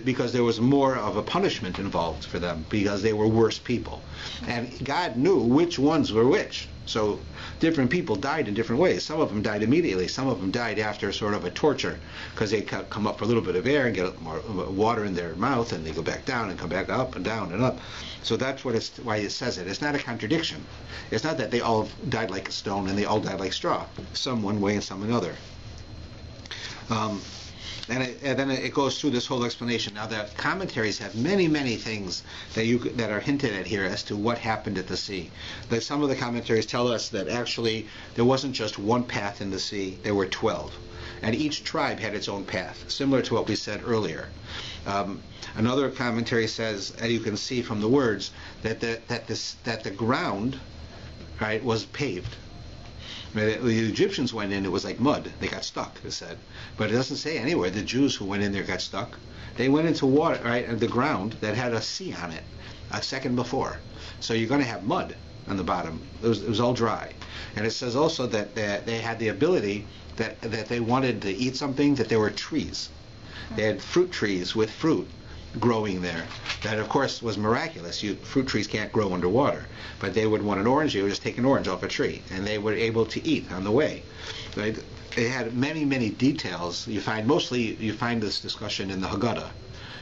because there was more of a punishment involved for them because they were worse people. And God knew which ones were which. So different people died in different ways. Some of them died immediately. Some of them died after sort of a torture because they come up for a little bit of air and get more water in their mouth, and they go back down and come back up and down and up. So that's why it says it. It's not a contradiction. It's not that they all died like a stone and they all died like straw. Some one way and some another. And then it goes through this whole explanation. Now the commentaries have many, many things that are hinted at here as to what happened at the sea. That some of the commentaries tell us that actually there wasn't just one path in the sea, there were 12. And each tribe had its own path, similar to what we said earlier. Another commentary says, as you can see from the words, that the ground, right, was paved. The Egyptians went in, it was like mud. They got stuck, it said. But it doesn't say anywhere the Jews who went in there got stuck. They went into water, right, the ground that had a sea on it a second before. So you're going to have mud on the bottom. It was all dry. And it says also that they had the ability that they wanted to eat something, that there were trees. They had fruit trees with fruit growing there. That, of course, was miraculous. Fruit trees can't grow underwater. But they would want an orange, they would just take an orange off a tree, and they were able to eat on the way. Right? It had many, many details. You find this discussion in the Haggadah,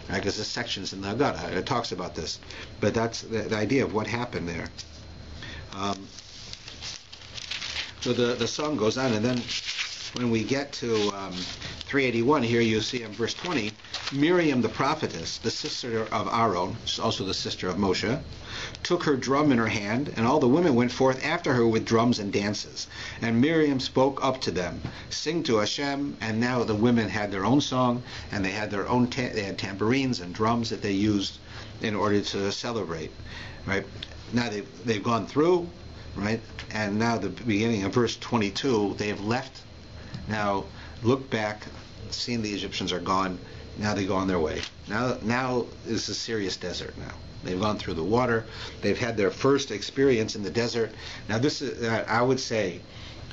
because there's sections in the Haggadah. It talks about this. But that's the idea of what happened there. So the song goes on, and then when we get to 381, here you see in verse 20, Miriam the prophetess, the sister of Aaron, also the sister of Moshe, took her drum in her hand, and all the women went forth after her with drums and dances. And Miriam spoke up to them, sing to Hashem. And now the women had their own song, and they had their own they had tambourines and drums that they used in order to celebrate. Right now they've gone through, right, and now the beginning of verse 22, they have left. Now look back, seeing the Egyptians are gone. Now they go on their way. Now is a serious desert now. They've gone through the water. They've had their first experience in the desert. Now this is, I would say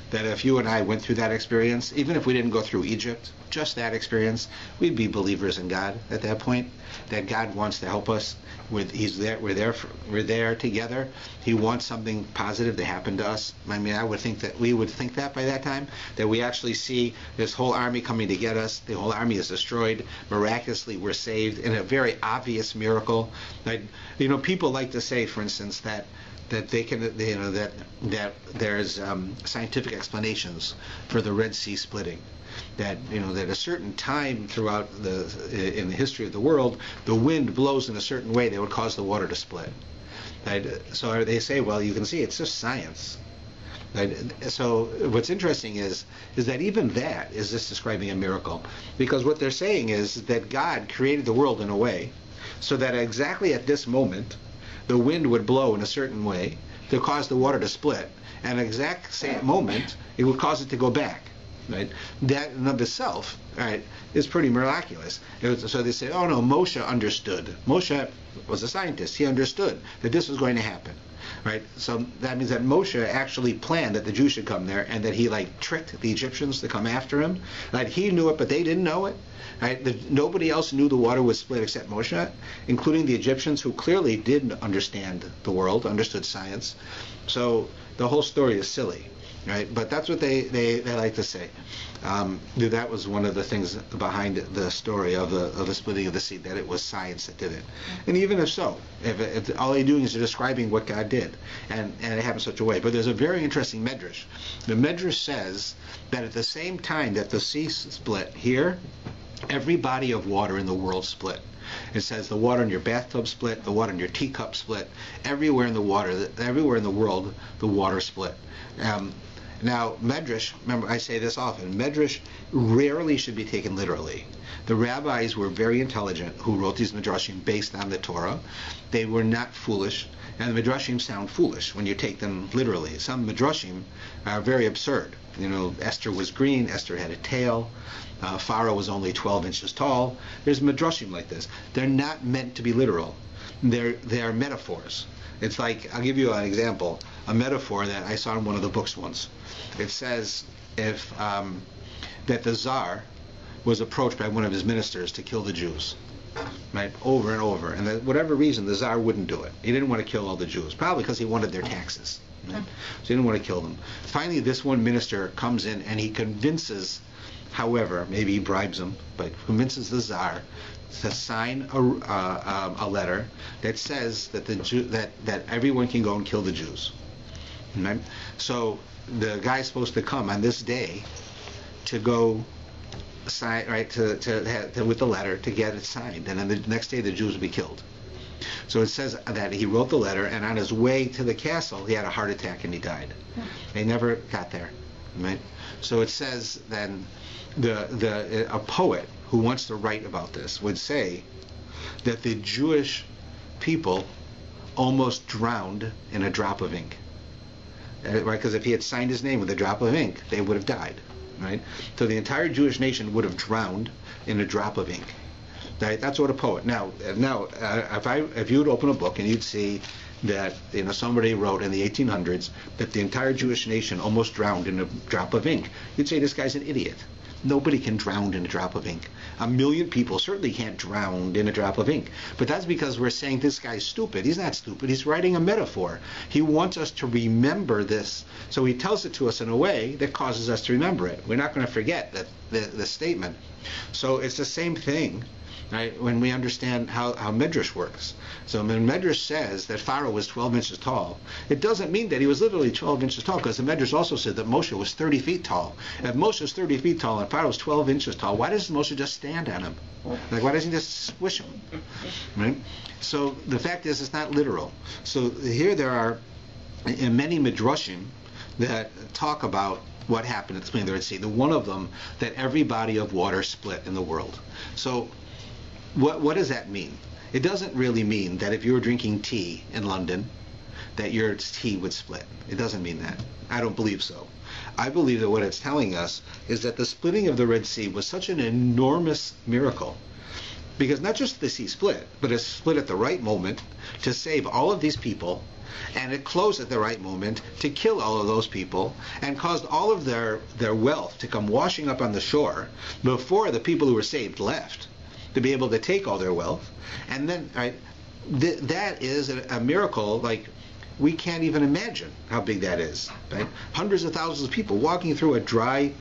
that if you and I went through that experience, even if we didn't go through Egypt, just that experience, we'd be believers in God at that point. That God wants to help us. He's there. We're there together. He wants something positive to happen to us. I mean, I would think that we would think that by that time, that we actually see this whole army coming to get us. The whole army is destroyed. Miraculously, we're saved in a very obvious miracle. Like, people like to say, for instance, that they can, that there's scientific explanations for the Red Sea splitting. That that a certain time throughout in the history of the world, the wind blows in a certain way that would cause the water to split. Right? So they say, well, you can see it's just science. Right? So what's interesting is that even that is just describing a miracle, because what they're saying is that God created the world in a way so that exactly at this moment the wind would blow in a certain way to cause the water to split, and at the exact same moment it would cause it to go back. Right? That in of itself, right, is pretty miraculous. So they say, oh no, Moshe understood. Moshe was a scientist. He understood that this was going to happen. Right? So that means that Moshe actually planned that the Jews should come there, and that he tricked the Egyptians to come after him. Right? He knew it, but they didn't know it. Right? Nobody else knew the water would split except Moshe, including the Egyptians, who clearly did understand the world, understood science. So the whole story is silly. Right, but that's what they like to say. That was one of the things behind the story of the splitting of the sea, that it was science that did it. And even if so, if all they're doing is they're describing what God did, and it happened such a way. But there's a very interesting medrash. The medrash says that at the same time that the sea split here, every body of water in the world split. It says the water in your bathtub split, the water in your teacup split. Everywhere in the world, the water split. Now, Medrash, remember I say this often, Medrash rarely should be taken literally. The rabbis were very intelligent who wrote these Midrashim based on the Torah. They were not foolish, and the Midrashim sound foolish when you take them literally. Some Midrashim are very absurd. Esther was green, Esther had a tail, Pharaoh was only 12 inches tall. There's Midrashim like this. They're not meant to be literal. They are metaphors. It's like, I'll give you an example, a metaphor that I saw in one of the books once. It says that the Tsar was approached by one of his ministers to kill the Jews, right, over and over. And for whatever reason, the Tsar wouldn't do it. He didn't want to kill all the Jews, probably because he wanted their taxes. Right? So he didn't want to kill them. Finally, this one minister comes in and he convinces, however, maybe he bribes him, but convinces the Tsar to sign a letter that says that that everyone can go and kill the Jews. Right? So the guy's supposed to come on this day to go sign, right, to with the letter to get it signed, and then the next day the Jews will be killed. So it says that he wrote the letter, and on his way to the castle he had a heart attack and he died. They never got there. Right? So it says then a poet who wants to write about this would say that the Jewish people almost drowned in a drop of ink. Right? Because if he had signed his name with a drop of ink, they would have died. Right? So the entire Jewish nation would have drowned in a drop of ink. Right? That's what a poet. Now, if you would open a book and you'd see that somebody wrote in the 1800s that the entire Jewish nation almost drowned in a drop of ink, you'd say this guy's an idiot. Nobody can drown in a drop of ink. 1 million people certainly can't drown in a drop of ink. But that's because we're saying this guy's stupid. He's not stupid. He's writing a metaphor. He wants us to remember this. So he tells it to us in a way that causes us to remember it. We're not going to forget the statement. So it's the same thing right? When we understand how Midrash works. So when Midrash says that Pharaoh was 12 inches tall, it doesn't mean that he was literally 12 inches tall, because the Midrash also said that Moshe was 30 feet tall. If Moshe was 30 feet tall and Pharaoh was 12 inches tall, why doesn't Moshe just stand on him? Like, why doesn't he just squish him? Right? So the fact is, it's not literal. So here there are many midrashim that talk about what happened at the splitting of the Red Sea. The one of them, that every body of water split in the world. So what does that mean? It doesn't really mean that if you were drinking tea in London, that your tea would split. It doesn't mean that. I don't believe so. I believe that what it's telling us is that the splitting of the Red Sea was such an enormous miracle, because not just the sea split, but it split at the right moment to save all of these people, and it closed at the right moment to kill all of those people, and caused all of their wealth to come washing up on the shore before the people who were saved left, to be able to take all their wealth. And then, right, that is a miracle like we can't even imagine how big that is, right? Hundreds of thousands of people walking through a dry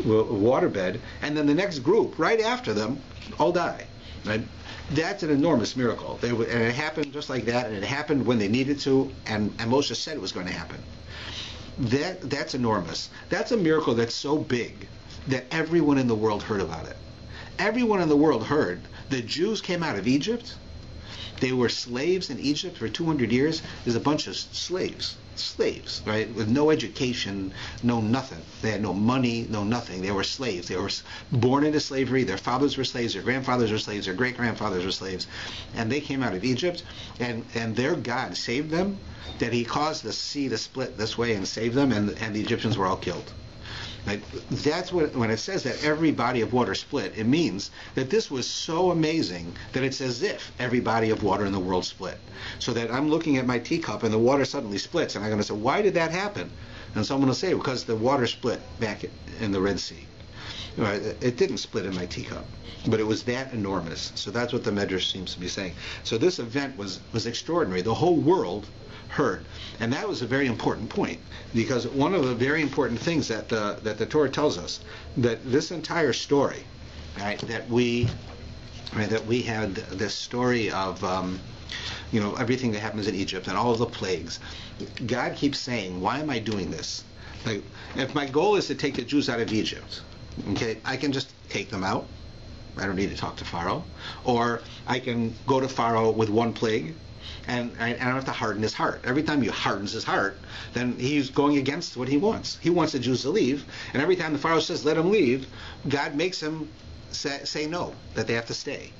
waterbed, and then the next group right after them all die, right? That's an enormous miracle. And it happened just like that, and it happened when they needed to, and Moshe said it was going to happen. That's enormous. That's a miracle that's so big that everyone in the world heard about it. Everyone in the world heard. The Jews came out of Egypt. They were slaves in Egypt for 200 years. There's a bunch of slaves, right, with no education, no nothing. They had no money, no nothing. They were slaves. They were born into slavery. Their fathers were slaves. Their grandfathers were slaves. Their great-grandfathers were slaves. And they came out of Egypt, and their God saved them, that he caused the sea to split this way and save them, and the Egyptians were all killed. Right? That's when it says that every body of water split, it means that this was so amazing that it's as if every body of water in the world split. So that I'm looking at my teacup and the water suddenly splits, and I'm going to say, why did that happen? And someone will say, because the water split back in the Red Sea. Right? It didn't split in my teacup, but it was that enormous. So that's what the Medrash seems to be saying. So this event was extraordinary. The whole world heard. And that was a very important point, because one of the very important things that the Torah tells us, that this entire story, right, that we had this story of everything that happens in Egypt and all of the plagues. God keeps saying, why am I doing this? Like, if my goal is to take the Jews out of Egypt, okay, I can just take them out. I don't need to talk to Pharaoh. Or I can go to Pharaoh with one plague, and I don't have to harden his heart. Every time he hardens his heart, then he's going against what he wants. He wants the Jews to leave, and every time the Pharaoh says, let them leave, God makes him say no, that they have to stay.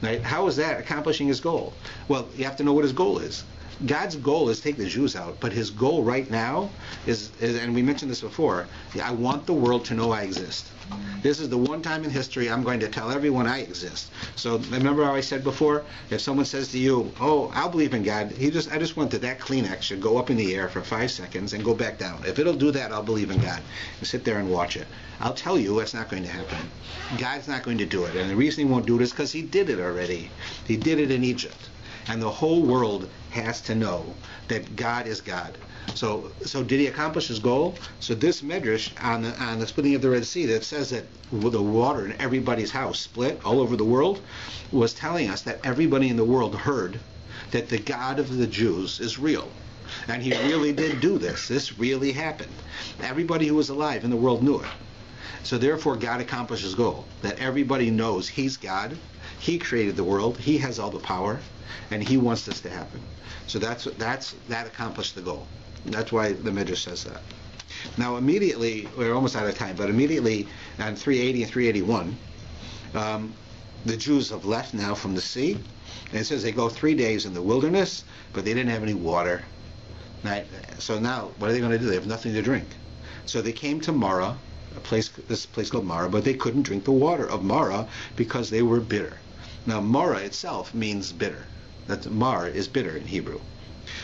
Right? How is that accomplishing his goal? Well, you have to know what his goal is. God's goal is to take the Jews out, but his goal right now is, and we mentioned this before, I want the world to know I exist. This is the one time in history I'm going to tell everyone I exist. So remember how I said before, if someone says to you, oh, I'll believe in God, I just want that Kleenex should go up in the air for 5 seconds and go back down. If it'll do that, I'll believe in God. And sit there and watch it. I'll tell you it's not going to happen. God's not going to do it. And the reason he won't do it is because he did it already. He did it in Egypt. And the whole world has to know that God is God. So did he accomplish his goal? So this medrash on the splitting of the Red Sea that says that the water in everybody's house split all over the world was telling us that everybody in the world heard that the God of the Jews is real. And he really did do this. This really happened. Everybody who was alive in the world knew it. So therefore God accomplished his goal, that everybody knows he's God, he created the world, he has all the power, and he wants this to happen. So that accomplished the goal. That's why the Midrash says that. Now immediately, we're almost out of time, but immediately on 380 and 381, the Jews have left now from the sea, and it says they go 3 days in the wilderness, but they didn't have any water. So now, what are they going to do? They have nothing to drink. So they came to Marah, this place called Marah, but they couldn't drink the water of Marah because they were bitter. Now Marah itself means bitter. Mar is bitter in Hebrew.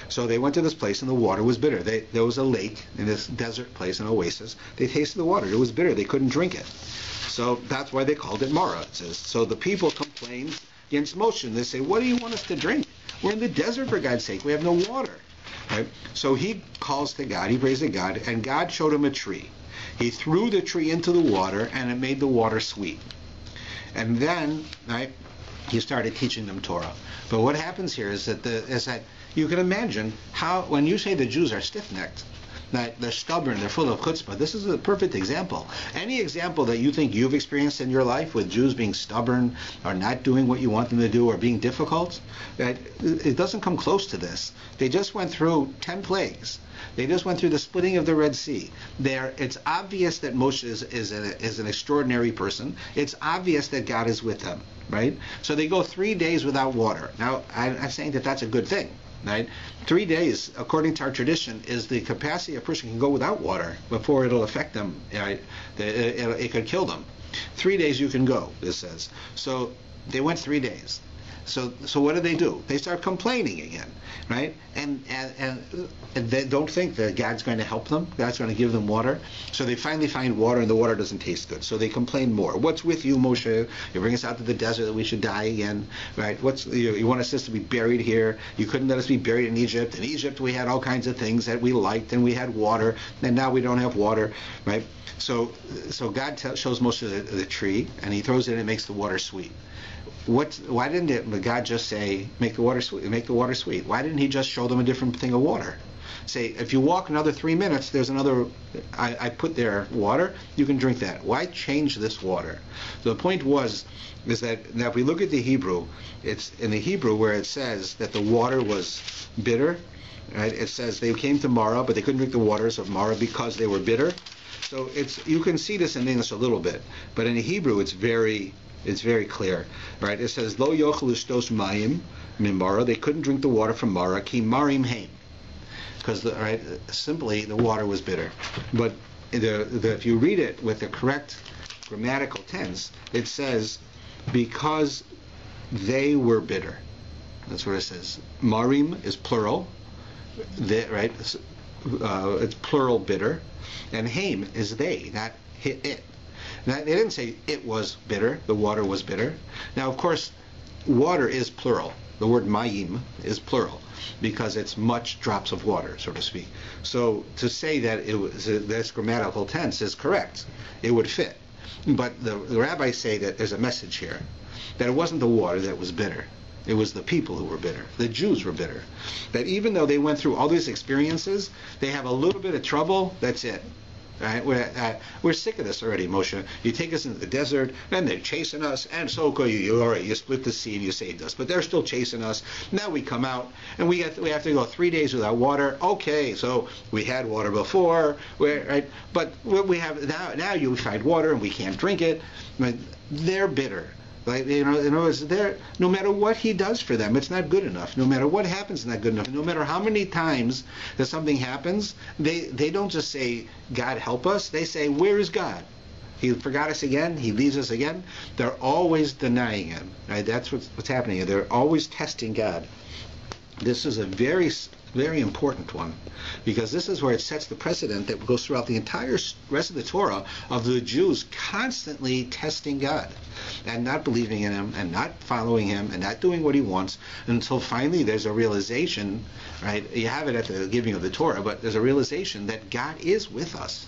So they went to this place and the water was bitter. There was a lake in this desert place, an oasis. They tasted the water. It was bitter. They couldn't drink it. So that's why they called it Marah. It says. So the people complained against Moshe. They say, what do you want us to drink? We're in the desert, for God's sake. We have no water. Right? So he calls to God. He prays to God, and God showed him a tree. He threw the tree into the water, and it made the water sweet. And then, right, he started teaching them Torah. But what happens here is that you can imagine how, when you say the Jews are stiff-necked, that they're stubborn, they're full of chutzpah. This is a perfect example. Any example that you think you've experienced in your life with Jews being stubborn or not doing what you want them to do or being difficult, that it doesn't come close to this. They just went through 10 plagues. They just went through the splitting of the Red Sea. It's obvious that Moshe is an extraordinary person. It's obvious that God is with them, right? So they go 3 days without water. Now, I'm saying that that's a good thing, right? 3 days, according to our tradition, is the capacity a person can go without water before it'll affect them, right? It could kill them. 3 days you can go, this says. So they went 3 days. So what do? They start complaining again, right? And they don't think that God's going to help them. God's going to give them water. So they finally find water, and the water doesn't taste good. So they complain more. What's with you, Moshe? You bring us out to the desert that we should die again, right? You want us to be buried here? You couldn't let us be buried in Egypt. In Egypt we had all kinds of things that we liked, and we had water, and now we don't have water, right? So God shows Moshe the tree, and he throws it and it makes the water sweet. Why didn't God just say, make the water sweet? Make the water sweet. Why didn't he just show them a different thing of water? Say, if you walk another 3 minutes, there's another. I put there water. You can drink that. Why change this water? So the point is that now if we look at the Hebrew, it's in the Hebrew where it says that the water was bitter. Right? It says they came to Marah, but they couldn't drink the waters of Marah because they were bitter. So you can see this in English a little bit, but in the Hebrew it's very clear, right? It says lo yochelu shtos mayim min Marah. They couldn't drink the water from Marah. Ki marim heim, because simply the water was bitter. But if you read it with the correct grammatical tense, it says because they were bitter. That's what it says. Marim is plural, right? It's plural bitter, and heim is they, not it. Now, they didn't say it was bitter, the water was bitter. Now, of course, water is plural. The word mayim is plural because it's much drops of water, so to speak. So to say that this grammatical tense is correct, it would fit. But the rabbis say that there's a message here, that it wasn't the water that was bitter. It was the people who were bitter. The Jews were bitter. That even though they went through all these experiences, they have a little bit of trouble, that's it. Right? We're sick of this already, Moshe. You take us into the desert, and they're chasing us, and so you all right, you split the sea and you saved us. But they're still chasing us. Now we come out, and we have to go 3 days without water. Okay, so we had water before, right? But we have now you find water, and we can't drink it. They're bitter. Like, no matter what he does for them, it's not good enough. No matter what happens, it's not good enough. No matter how many times that something happens, they don't just say, God help us. They say, where is God? He forgot us again. He leaves us again. They're always denying him. Right? That's what's happening here. They're always testing God. This is a very, very important one, because this is where it sets the precedent that goes throughout the entire rest of the Torah of the Jews constantly testing God and not believing in him and not following him and not doing what he wants until finally there's a realization, right? You have it at the giving of the Torah, but there's a realization that God is with us,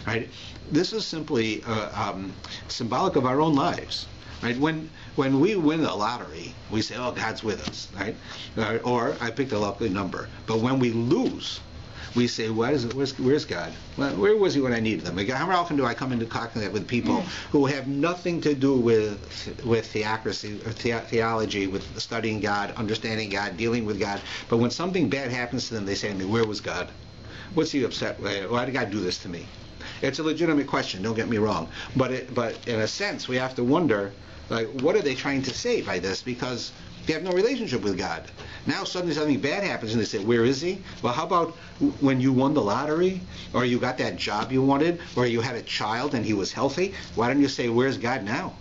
right? This is simply symbolic of our own lives. Right? When we win the lottery, we say, "Oh, God's with us," right? Or I picked a lucky number. But when we lose, we say, "Where's God? Where was he when I needed him?" How often do I come into contact with people who have nothing to do with theocracy or theology, with studying God, understanding God, dealing with God? But when something bad happens to them, they say to me, "Where was God? What's he upset with? Why did God do this to me?" It's a legitimate question. Don't get me wrong. But in a sense, we have to wonder. Like, what are they trying to say by this? Because they have no relationship with God. Now suddenly something bad happens and they say, where is he? Well, how about when you won the lottery, or you got that job you wanted, or you had a child and he was healthy? Why don't you say, where's God now?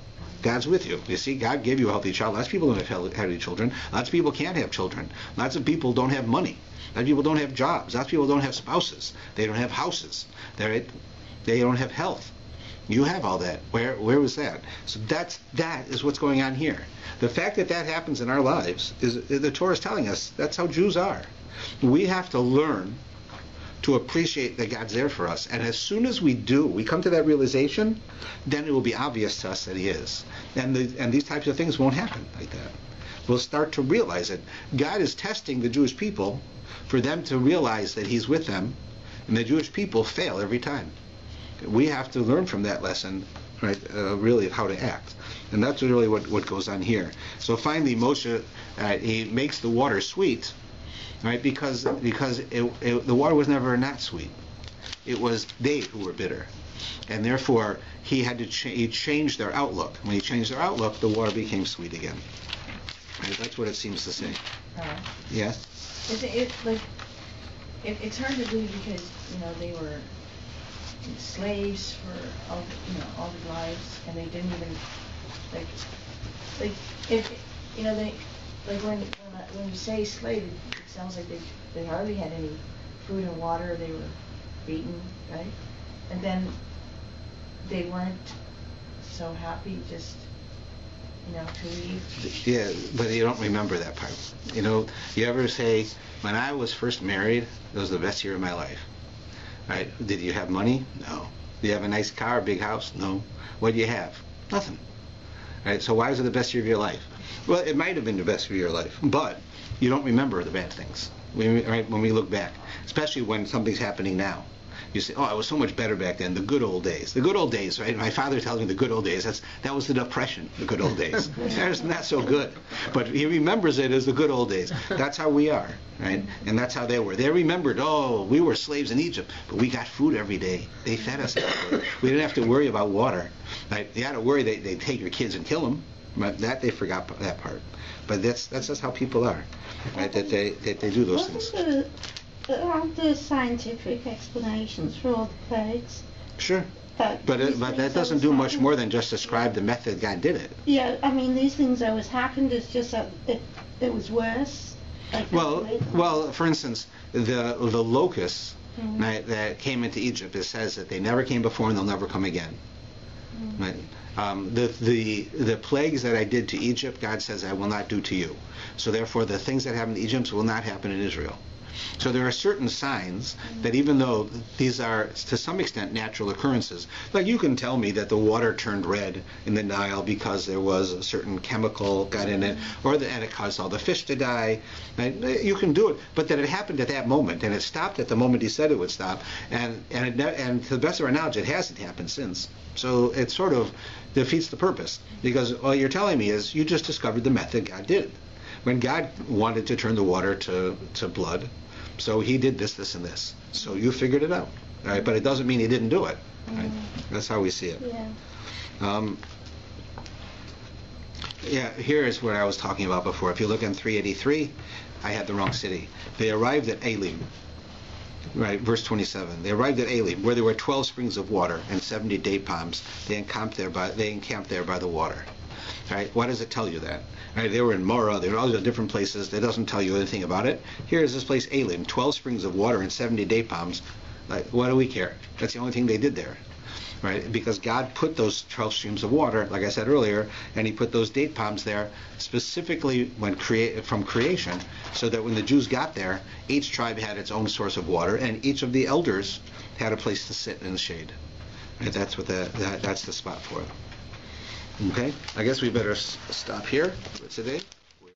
God's with you. You see, God gave you a healthy child. Lots of people don't have healthy children. Lots of people can't have children. Lots of people don't have money. Lots of people don't have jobs. Lots of people don't have spouses. They don't have houses. They don't have health. You have all that. Where was that? So that is what's going on here. The fact that happens in our lives is the Torah is telling us that's how Jews are. We have to learn to appreciate that God's there for us. And as soon as we do, we come to that realization, then it will be obvious to us that He is. And these types of things won't happen like that. We'll start to realize it. God is testing the Jewish people for them to realize that He's with them, and the Jewish people fail every time. We have to learn from that lesson, right? Really, how to act, and that's really what goes on here. So finally, Moshe he makes the water sweet, right? Because the water was never not sweet. It was they who were bitter, and therefore he had to he changed their outlook. When he changed their outlook, the water became sweet again. Right? That's what it seems to say. Yes. It's hard to believe because they were slaves for all their lives, and they didn't even when you say slave, it sounds like they hardly had any food and water. They were beaten, right? And then they weren't so happy just to leave. Yeah, but you don't remember that part. You ever say, when I was first married, it was the best year of my life. Right? Did you have money? No. Did you have a nice car, a big house? No. What do you have? Nothing. Right? So why was it the best year of your life? Well, it might have been the best year of your life, but you don't remember the bad things. When we look back, especially when something's happening now. You say, oh, it was so much better back then, the good old days. The good old days, right? My father tells me the good old days. That was the Depression, the good old days. It's not so good. But he remembers it as the good old days. That's how we are, right? And that's how they were. They remembered, oh, we were slaves in Egypt, but we got food every day. They fed us every day. We didn't have to worry about water. Right? You had to worry they'd take your kids and kill them. But that they forgot that part. But that's just how people are, right? That they do those things. Aren't there scientific explanations for all the plagues? Sure. But that doesn't do much more than just describe the method God did it. Yeah, I mean, these things always happened. It's just that it was worse. Well, for instance, the locusts that came into Egypt, it says that they never came before and they'll never come again. Right? The plagues that I did to Egypt, God says I will not do to you. So therefore, the things that happened to Egypt will not happen in Israel. So there are certain signs that even though these are to some extent natural occurrences, like you can tell me that the water turned red in the Nile because there was a certain chemical got in it, and it caused all the fish to die. You can do it, but that it happened at that moment, and it stopped at the moment He said it would stop, and to the best of our knowledge, it hasn't happened since. So it sort of defeats the purpose, because all you're telling me is you just discovered the method God did. When God wanted to turn the water to blood, so He did this, this, and this. So you figured it out, right? But it doesn't mean He didn't do it. Right? That's how we see it. Yeah. Here is what I was talking about before. If you look in 383, I had the wrong city. They arrived at Elim. Right, verse 27. They arrived at Elim, where there were 12 springs of water and 70 date palms. They encamped there by the water. Right? Why does it tell you that? Right? They were in Morah. They were all the different places. It doesn't tell you anything about it. Here is this place, Elim, 12 springs of water and 70 date palms. Like, what do we care? That's the only thing they did there. Right? Because God put those 12 streams of water, like I said earlier, and He put those date palms there specifically from creation, so that when the Jews got there, each tribe had its own source of water, and each of the elders had a place to sit in the shade. Right? That's what that's the spot for it. Okay? I guess we better stop here for today.